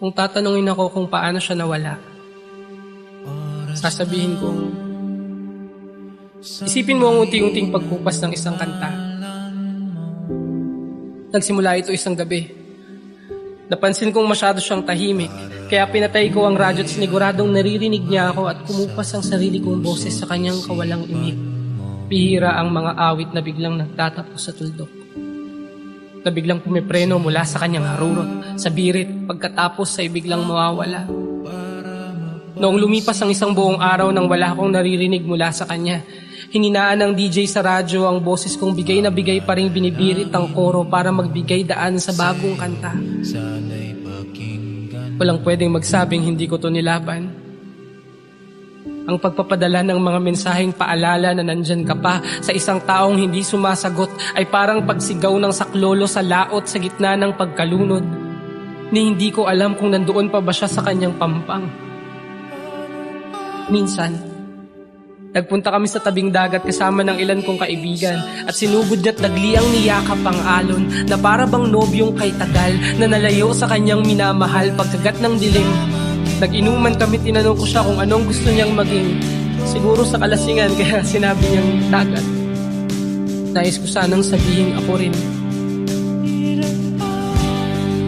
Kung tatanungin ako kung paano siya nawala, sasabihin ko, isipin mo ang unti-unting pagkupas ng isang kanta. Nagsimula ito isang gabi. Napansin kong masyado siyang tahimik, kaya pinatay ko ang radyo at siniguradong naririnig niya ako at kumupas ang sarili kong boses sa kanyang kawalang imik. Bihira ang mga awit na biglang nagtatapos sa tuldok, na biglang pumipreno mula sa kanyang harurot, sa birit, pagkatapos ay biglang mawawala. Noong lumipas ang isang buong araw nang wala akong naririnig mula sa kanya, hininaan ng DJ sa radyo ang boses kong bigay na bigay pa rin binibirit ang koro para magbigay daan sa bagong kanta. Walang pwedeng magsabing hindi ko to nilaban. Ang pagpapadala ng mga mensaheng paalala na nandyan ka pa sa isang taong hindi sumasagot ay parang pagsigaw ng saklolo sa laot sa gitna ng pagkalunod, ni hindi ko alam kung nandoon pa ba siya sa kanyang pampang. Minsan, nagpunta kami sa tabing dagat kasama ng ilan kong kaibigan at sinugod niya't nagliang niyakap ang alon na para bang nobyong kay tagal na nalayo sa kanyang minamahal pagkagat ng dilim. Nag-inuman kami, tinanong ko siya kung anong gusto niyang maging. Siguro sa kalasingan kaya sinabi niyang dagat. Nais ko sanang sabihin ako rin.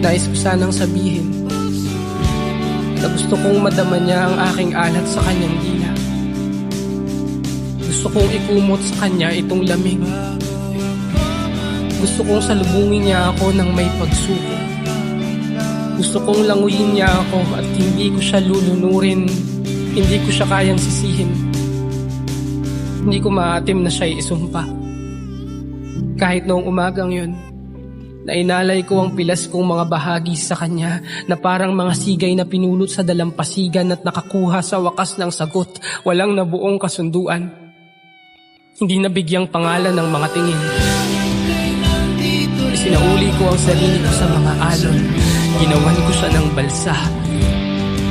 Nais ko sanang sabihin na gusto kong madama niya ang aking alat sa kanyang dila. Gusto kong ikumot sa kanya itong lamig. Gusto kong salubungin niya ako ng may pagsuko. Gusto kong languyin niya ako at hindi ko siya lulunurin. Hindi ko siya kayang sisihin. Hindi ko maatim na siya'y isumpa. Kahit noong umagang yun, nainalay ko ang pilas kong mga bahagi sa kanya na parang mga sigay na pinulot sa dalampasigan at nakakuha sa wakas ng sagot, walang nabuong kasunduan. Hindi nabigyang pangalan ng mga tingin. Isinauli ko ang sarili ko sa mga alon. Ginawan ko siya ng balsa.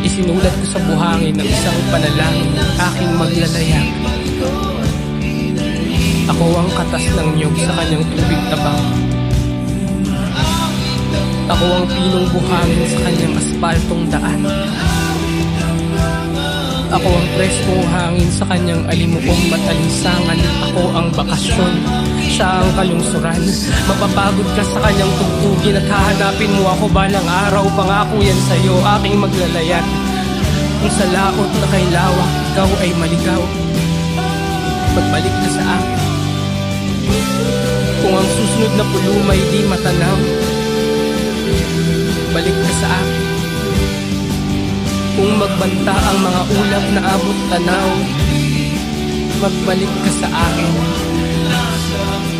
Isinulat ko sa buhangin ng isang panalangin ng aking maglalayag. Ako ang katas ng niyog sa kanyang tubig tabang. Ako ang pinong buhangin sa kanyang aspaltong daan. Ako ang preskong hangin sa kanyang alimuong matalinsangan. Ako ang bakasyon, siya ang kalungsuran. Mapapagod ka sa kanyang tugtugin at hahanapin mo ako balang araw. Pangako yan sa'yo, aking maglalayag. Kung sa laot na kay lawak, ikaw ay maligaw, magbalik ka sa akin. Kung ang susunod na pulumay di matanaw, balik ka sa akin. Kung magbanta ang mga ulap na abot tanaw, magbalik ka sa akin.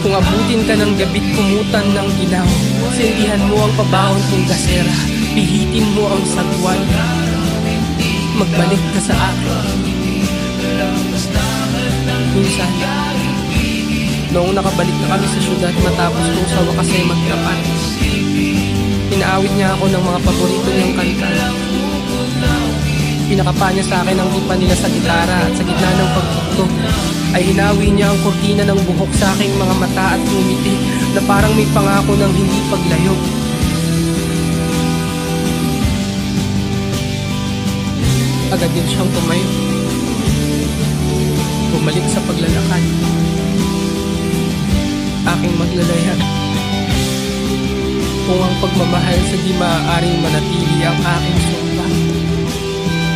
Kung abutin ka ng gabit kumutan ng ilaw, sindihan mo ang pabahon kong gasera, pihitin mo ang sagwan, magbalik ka sa akin. Minsan, noong nakabalik na kami sa syudad matapos kong sa wakas ay magtapat, inaawit niya ako ng mga paborito niyang kanta. Pinakapa niya sa akin ang lipa nila sa gitara at sa gitna ng pagtugtog ay hinawi niya ang kurtina ng buhok sa aking mga mata at ngumiti na parang may pangako ng hindi paglayo. Agad din siyang tumayo, bumalik sa paglalakad. Aking maglalayag. Kung ang pagmamahal sa di maaaring manatili ang aking sumpa,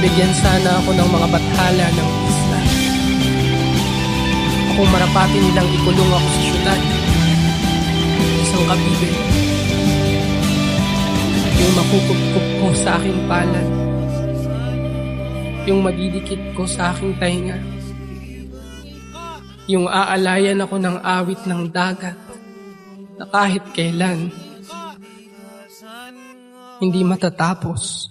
bigyan sana ako ng mga bathala ng isla. Akong marapati nilang ikulong ako sa syudad, isang kabibig. Yung makukupkup ko sa aking palad, yung madidikit ko sa aking tainga, yung aalayan ako ng awit ng dagat na kahit kailan hindi matatapos.